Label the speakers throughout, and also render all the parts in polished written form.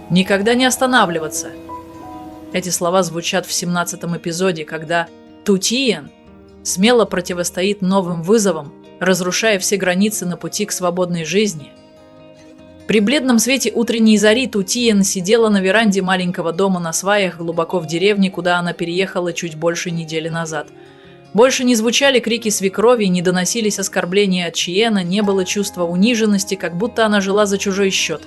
Speaker 1: Никогда не останавливаться. Эти слова звучат в 17-м эпизоде, когда Ту Тиен смело противостоит новым вызовам, разрушая все границы на пути к свободной жизни. При бледном свете утренней зари Ту Тиен сидела на веранде маленького дома на сваях глубоко в деревне, куда она переехала чуть больше недели назад. Больше не звучали крики свекрови, не доносились оскорбления от Чиена, не было чувства униженности, как будто она жила за чужой счет.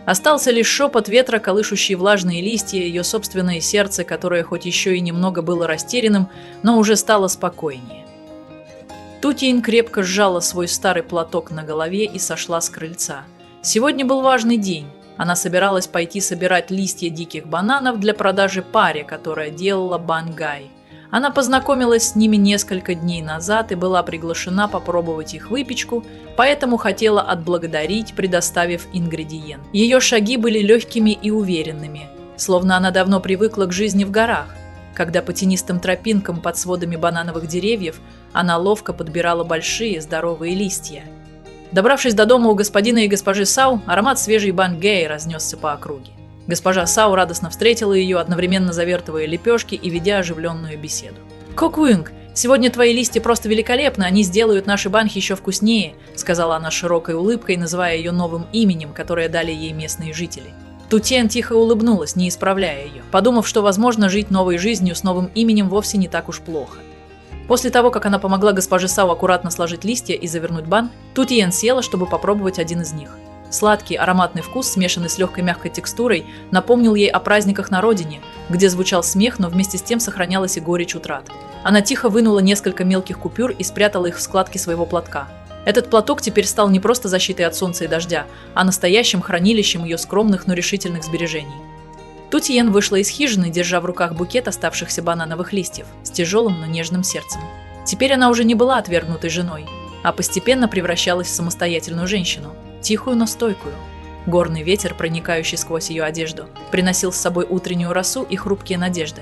Speaker 1: Остался лишь шепот ветра, колышущий влажные листья, ее собственное сердце, которое хоть еще и немного было растерянным, но уже стало спокойнее. Ту Тиен крепко сжала свой старый платок на голове и сошла с крыльца. Сегодня был важный день. Она собиралась пойти собирать листья диких бананов для продажи паре, которая делала Бан Гай. Она познакомилась с ними несколько дней назад и была приглашена попробовать их выпечку, поэтому хотела отблагодарить, предоставив ингредиент. Ее шаги были легкими и уверенными, словно она давно привыкла к жизни в горах, когда по тенистым тропинкам под сводами банановых деревьев она ловко подбирала большие здоровые листья. Добравшись до дома у господина и госпожи Сау, аромат свежей Бан Гай разнесся по округе. Госпожа Сау радостно встретила ее, одновременно завертывая лепешки и ведя оживленную беседу. «Кокуинг, сегодня твои листья просто великолепны, они сделают наши банхи еще вкуснее», сказала она широкой улыбкой, называя ее новым именем, которое дали ей местные жители. Ту Тиен тихо улыбнулась, не исправляя ее, подумав, что, возможно, жить новой жизнью с новым именем вовсе не так уж плохо. После того, как она помогла госпоже Сау аккуратно сложить листья и завернуть бан, Ту Тиен села, чтобы попробовать один из них. Сладкий, ароматный вкус, смешанный с легкой мягкой текстурой, напомнил ей о праздниках на родине, где звучал смех, но вместе с тем сохранялась и горечь утрат. Она тихо вынула несколько мелких купюр и спрятала их в складки своего платка. Этот платок теперь стал не просто защитой от солнца и дождя, а настоящим хранилищем ее скромных, но решительных сбережений. Ту Тиен вышла из хижины, держа в руках букет оставшихся банановых листьев, с тяжелым, но нежным сердцем. Теперь она уже не была отвергнутой женой, а постепенно превращалась в самостоятельную женщину. Тихую, но стойкую. Горный ветер, проникающий сквозь ее одежду, приносил с собой утреннюю росу и хрупкие надежды.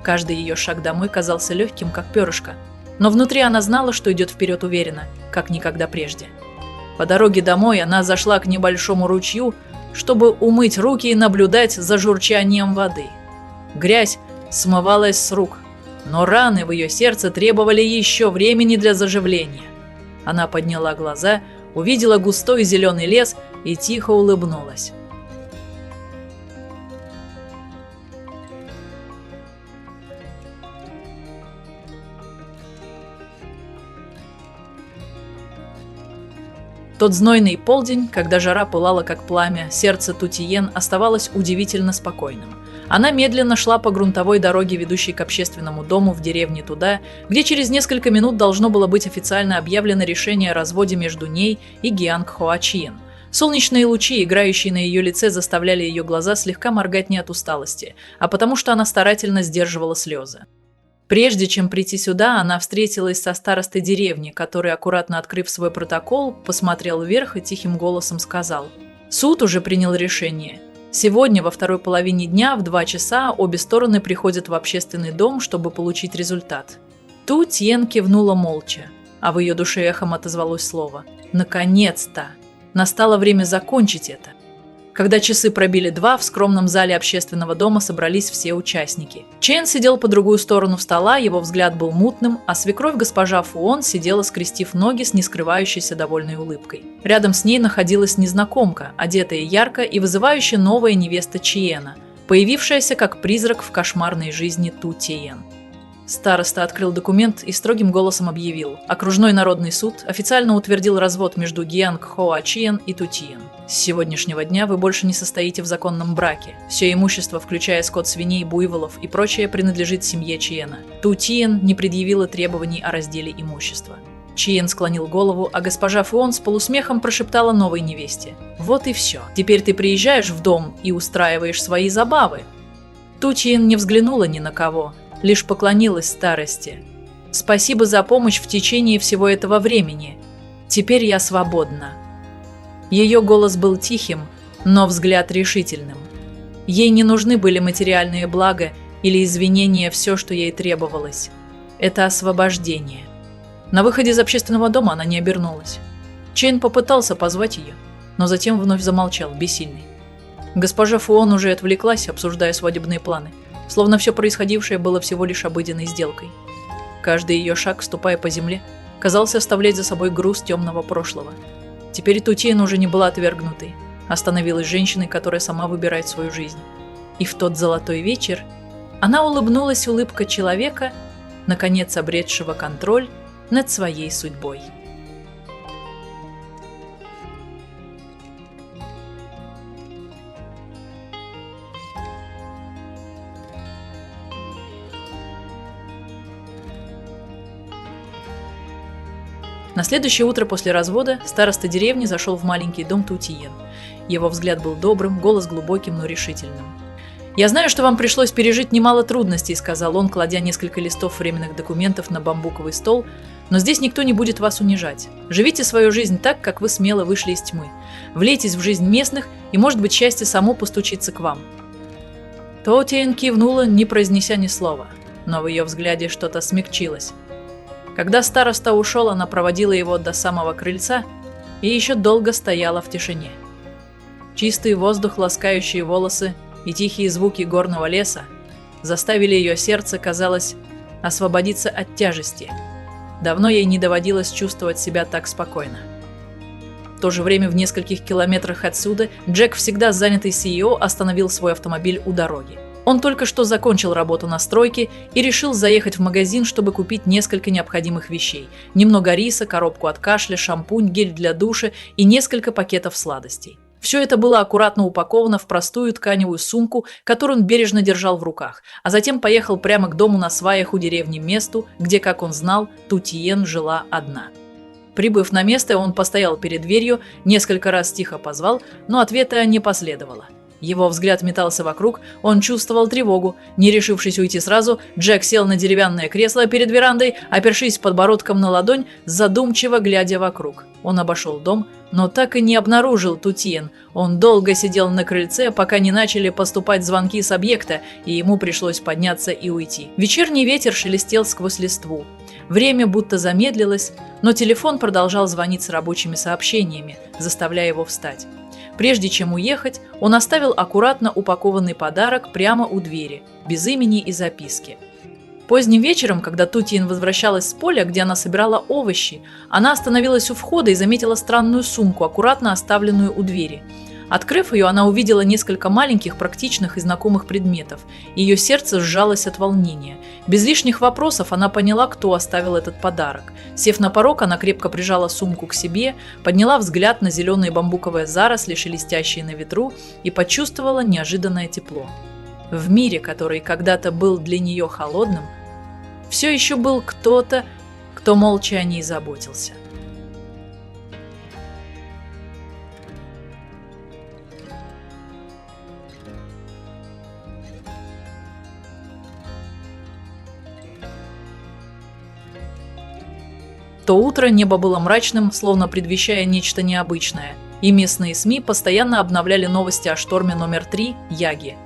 Speaker 1: Каждый ее шаг домой казался легким, как перышко, но внутри она знала, что идет вперед уверенно, как никогда прежде. По дороге домой она зашла к небольшому ручью, чтобы умыть руки и наблюдать за журчанием воды. Грязь смывалась с рук, но раны в ее сердце требовали еще времени для заживления. Она подняла глаза, увидела густой зеленый лес и тихо улыбнулась. Тот знойный полдень, когда жара пылала как пламя, сердце Ту Тиен оставалось удивительно спокойным. Она медленно шла по грунтовой дороге, ведущей к общественному дому в деревне туда, где через несколько минут должно было быть официально объявлено решение о разводе между ней и Гианг Хоачиен. Солнечные лучи, играющие на ее лице, заставляли ее глаза слегка моргать не от усталости, а потому что она старательно сдерживала слезы. Прежде чем прийти сюда, она встретилась со старостой деревни, который, аккуратно открыв свой протокол, посмотрел вверх и тихим голосом сказал: «Суд уже принял решение. Сегодня во второй половине дня в 2 часа обе стороны приходят в общественный дом, чтобы получить результат». Ту Тиен кивнула молча, а в ее душе эхом отозвалось слово «Наконец-то! Настало время закончить это». Когда часы пробили 2, в скромном зале общественного дома собрались все участники. Чен сидел по другую сторону стола, его взгляд был мутным, а свекровь госпожа Фуон сидела, скрестив ноги с нескрывающейся довольной улыбкой. Рядом с ней находилась незнакомка, одетая ярко и вызывающая новая невеста Чиена, появившаяся как призрак в кошмарной жизни Ту Тиен. Староста открыл документ и строгим голосом объявил: окружной народный суд официально утвердил развод между Гианг Хоачиен и Ту Тиен. С сегодняшнего дня вы больше не состоите в законном браке. Все имущество, включая скот свиней, буйволов и прочее, принадлежит семье Чиена. Ту Тиен не предъявила требований о разделе имущества. Чиен склонил голову, а госпожа Фуон с полусмехом прошептала новой невесте: «Вот и все. Теперь ты приезжаешь в дом и устраиваешь свои забавы». Ту Тиен не взглянула ни на кого, лишь поклонилась старости. «Спасибо за помощь в течение всего этого времени. Теперь я свободна». Ее голос был тихим, но взгляд решительным. Ей не нужны были материальные блага или извинения, все, что ей требовалось. Это освобождение. На выходе из общественного дома она не обернулась. Чен попытался позвать ее, но затем вновь замолчал, бессильный. Госпожа Фуон уже отвлеклась, обсуждая свадебные планы, словно все происходившее было всего лишь обыденной сделкой. Каждый ее шаг, ступая по земле, казался оставлять за собой груз темного прошлого. Теперь Тутиен уже не была отвергнутой, а становилась женщиной, которая сама выбирает свою жизнь. И в тот золотой вечер она улыбнулась улыбкой человека, наконец обретшего контроль над своей судьбой. На следующее утро после развода староста деревни зашел в маленький дом Тутиен. Его взгляд был добрым, голос глубоким, но решительным. «Я знаю, что вам пришлось пережить немало трудностей», — сказал он, кладя несколько листов временных документов на бамбуковый стол, «но здесь никто не будет вас унижать. Живите свою жизнь так, как вы смело вышли из тьмы. Влейтесь в жизнь местных, и, может быть, счастье само постучится к вам». Тутиен кивнула, не произнеся ни слова, но в ее взгляде что-то смягчилось. Когда староста ушел, она проводила его до самого крыльца и еще долго стояла в тишине. Чистый воздух, ласкающие волосы и тихие звуки горного леса заставили ее сердце, казалось, освободиться от тяжести. Давно ей не доводилось чувствовать себя так спокойно. В то же время в нескольких километрах отсюда Джек, всегда занятый CEO, остановил свой автомобиль у дороги. Он только что закончил работу на стройке и решил заехать в магазин, чтобы купить несколько необходимых вещей. Немного риса, коробку от кашля, шампунь, гель для душа и несколько пакетов сладостей. Все это было аккуратно упаковано в простую тканевую сумку, которую он бережно держал в руках, а затем поехал прямо к дому на сваях у деревни, месту, где, как он знал, Тутиен жила одна. Прибыв на место, он постоял перед дверью, несколько раз тихо позвал, но ответа не последовало. Его взгляд метался вокруг, он чувствовал тревогу. Не решившись уйти сразу, Джек сел на деревянное кресло перед верандой, опершись подбородком на ладонь, задумчиво глядя вокруг. Он обошел дом, но так и не обнаружил Тутиен. Он долго сидел на крыльце, пока не начали поступать звонки с объекта, и ему пришлось подняться и уйти. Вечерний ветер шелестел сквозь листву. Время будто замедлилось, но телефон продолжал звонить с рабочими сообщениями, заставляя его встать. Прежде чем уехать, он оставил аккуратно упакованный подарок прямо у двери, без имени и записки. Поздним вечером, когда Тутиен возвращалась с поля, где она собирала овощи, она остановилась у входа и заметила странную сумку, аккуратно оставленную у двери. Открыв ее, она увидела несколько маленьких, практичных и знакомых предметов. Ее сердце сжалось от волнения. Без лишних вопросов она поняла, кто оставил этот подарок. Сев на порог, она крепко прижала сумку к себе, подняла взгляд на зеленые бамбуковые заросли, шелестящие на ветру, и почувствовала неожиданное тепло. В мире, который когда-то был для нее холодным, все еще был кто-то, кто молча о ней заботился. То утро небо было мрачным, словно предвещая нечто необычное, и местные СМИ постоянно обновляли новости о шторме номер 3 Яги.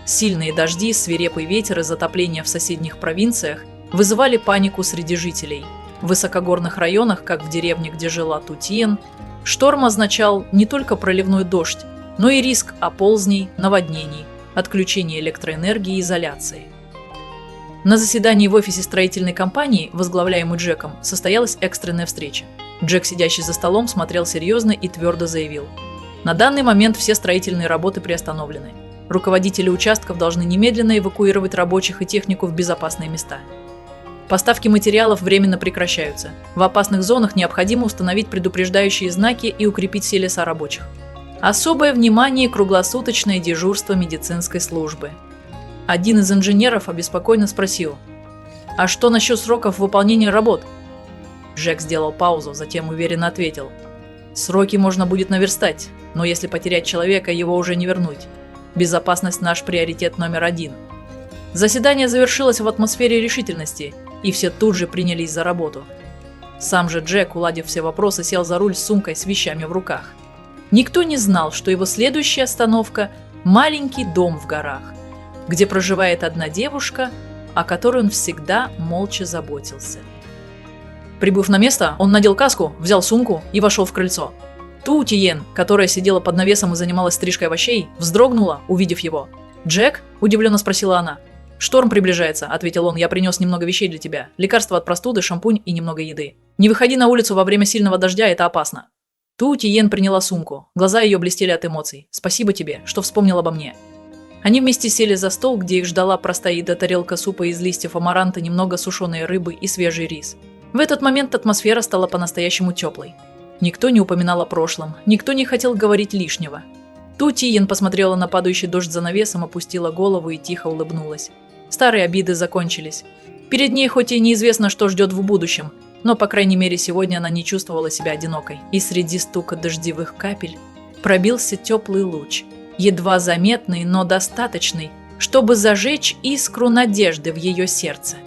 Speaker 1: Сильные дожди, свирепый ветер и затопление в соседних провинциях вызывали панику среди жителей. В высокогорных районах, как в деревне, где жила Тутиен, шторм означал не только проливной дождь, но и риск оползней, наводнений, отключения электроэнергии и изоляции. На заседании в офисе строительной компании, возглавляемой Джеком, состоялась экстренная встреча. Джек, сидящий за столом, смотрел серьезно и твердо заявил: «На данный момент все строительные работы приостановлены. Руководители участков должны немедленно эвакуировать рабочих и технику в безопасные места. Поставки материалов временно прекращаются. В опасных зонах необходимо установить предупреждающие знаки и укрепить все леса рабочих. Особое внимание и круглосуточное дежурство медицинской службы». Один из инженеров обеспокоенно спросил: «А что насчет сроков выполнения работ?» Джек сделал паузу, затем уверенно ответил: «Сроки можно будет наверстать, но если потерять человека, его уже не вернуть. Безопасность – наш приоритет номер 1». Заседание завершилось в атмосфере решительности, и все тут же принялись за работу. Сам же Джек, уладив все вопросы, сел за руль с сумкой с вещами в руках. Никто не знал, что его следующая остановка – маленький дом в горах, где проживает одна девушка, о которой он всегда молча заботился. Прибыв на место, он надел каску, взял сумку и вошел в крыльцо. Ту Тиен, которая сидела под навесом и занималась стрижкой овощей, вздрогнула, увидев его. «Джек?» – удивленно спросила она. «Шторм приближается», – ответил он. «Я принес немного вещей для тебя. Лекарства от простуды, шампунь и немного еды. Не выходи на улицу во время сильного дождя, это опасно». Ту Тиен приняла сумку. Глаза ее блестели от эмоций. «Спасибо тебе, что вспомнил обо мне». Они вместе сели за стол, где их ждала простая еда, тарелка супа из листьев амаранта, немного сушеной рыбы и свежий рис. В этот момент атмосфера стала по-настоящему теплой. Никто не упоминал о прошлом, никто не хотел говорить лишнего. Ту Тиен посмотрела на падающий дождь за навесом, опустила голову и тихо улыбнулась. Старые обиды закончились. Перед ней хоть и неизвестно, что ждет в будущем, но, по крайней мере, сегодня она не чувствовала себя одинокой. И среди стука дождевых капель пробился теплый луч, едва заметный, но достаточный, чтобы зажечь искру надежды в ее сердце.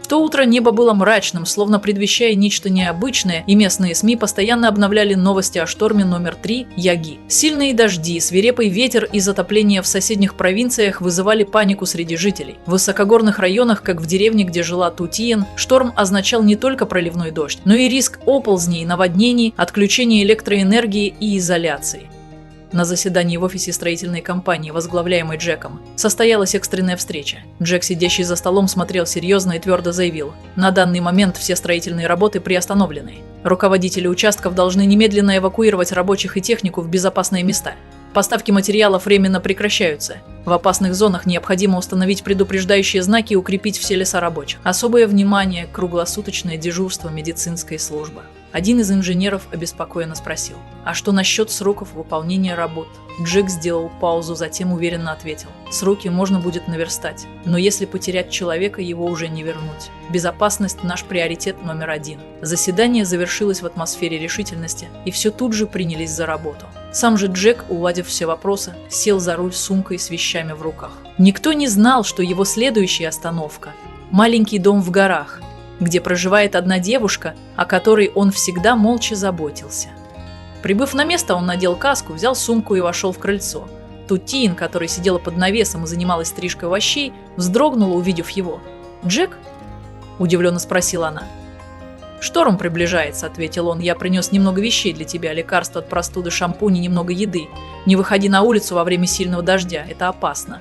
Speaker 1: В то утро небо было мрачным, словно предвещая нечто необычное, и местные СМИ постоянно обновляли новости о шторме номер 3 Яги. Сильные дожди, свирепый ветер и затопление в соседних провинциях вызывали панику среди жителей. В высокогорных районах, как в деревне, где жила Ту Тиен, шторм означал не только проливной дождь, но и риск оползней, наводнений, отключения электроэнергии и изоляции. На заседании в офисе строительной компании, возглавляемой Джеком, состоялась экстренная встреча. Джек, сидящий за столом, смотрел серьезно и твердо заявил: на данный момент все строительные работы приостановлены. Руководители участков должны немедленно эвакуировать рабочих и технику в безопасные места. Поставки материалов временно прекращаются. В опасных зонах необходимо установить предупреждающие знаки и укрепить все леса рабочих. Особое внимание – круглосуточное дежурство медицинской службы. Один из инженеров обеспокоенно спросил: «А что насчет сроков выполнения работ?» Джек сделал паузу, затем уверенно ответил: «Сроки можно будет наверстать, но если потерять человека, его уже не вернуть. Безопасность – наш приоритет номер один». Заседание завершилось в атмосфере решительности, и все тут же принялись за работу. Сам же Джек, уладив все вопросы, сел за руль с сумкой с вещами в руках. Никто не знал, что его следующая остановка – маленький дом в горах, где проживает одна девушка, о которой он всегда молча заботился. Прибыв на место, он надел каску, взял сумку и вошел в крыльцо. Ту Тиен, которая сидела под навесом и занималась стрижкой овощей, вздрогнула, увидев его. «Джек?» – удивленно спросила она. «Шторм приближается», – ответил он. «Я принес немного вещей для тебя, лекарства от простуды, шампунь и немного еды. Не выходи на улицу во время сильного дождя, это опасно».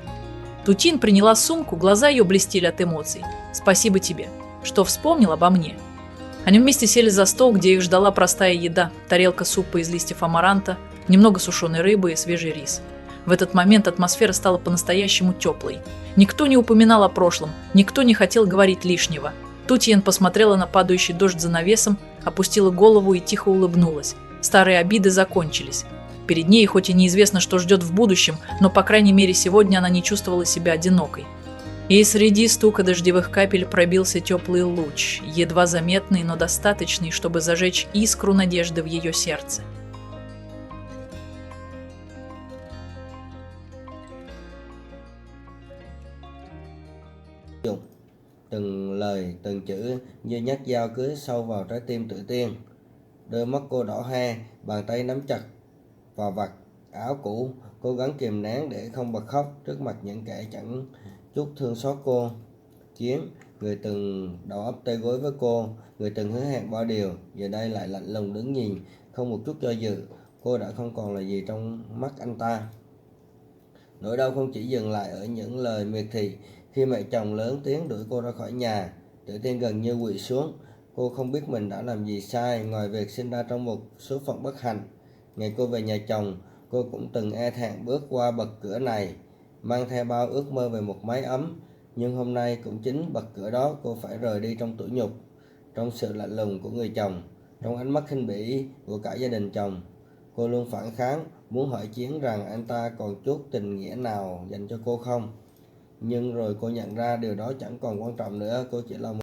Speaker 1: Ту Тиен приняла сумку, глаза ее блестели от эмоций. «Спасибо тебе, что вспомнил обо мне». Они вместе сели за стол, где их ждала простая еда, тарелка супа из листьев амаранта, немного сушеной рыбы и свежий рис. В этот момент атмосфера стала по-настоящему теплой. Никто не упоминал о прошлом, никто не хотел говорить лишнего. Ту Тиен посмотрела на падающий дождь за навесом, опустила голову и тихо улыбнулась. Старые обиды закончились. Перед ней хоть и неизвестно, что ждет в будущем, но, по крайней мере, сегодня она не чувствовала себя одинокой. И среди стука дождевых капель пробился теплый луч, едва заметный, но достаточный, чтобы зажечь искру надежды в ее сердце.
Speaker 2: Từng lời, từng chữ như nhát dao cứa sâu vào trái tim tự tiên. Đôi mắt cô đỏ hoe, bàn tay nắm chặt vào vạt áo cũ, cố gắng kìm nén để không bật khóc trước mặt những kẻ chẳng chút thương xót cô. Chiến, người từng đầu ấp tay gối với cô, người từng hứa hẹn bao điều, giờ đây lại lạnh lùng đứng nhìn, không một chút do dự. Cô đã không còn là gì trong mắt anh ta. Nỗi đau không chỉ dừng lại ở những lời miệt thị. Khi mẹ chồng lớn tiếng đuổi cô ra khỏi nhà, Tử Tiên gần như quỵ xuống. Cô không biết mình đã làm gì sai ngoài việc sinh ra trong một số phận bất hạnh. Ngày cô về nhà chồng, cô cũng từng e thẹn bước qua bậc cửa này, mang theo bao ước mơ về một mái ấm. Nhưng hôm nay cũng chính bậc cửa đó cô phải rời đi trong tủi nhục, trong sự lạnh lùng của người chồng, trong ánh mắt khinh bỉ của cả gia đình chồng. Cô luôn phản kháng, muốn hỏi Chiến rằng anh ta còn chút tình nghĩa nào dành cho cô không. Nhưng rồi cô nhận ra điều đó chẳng còn quan trọng nữa, cô chỉ là một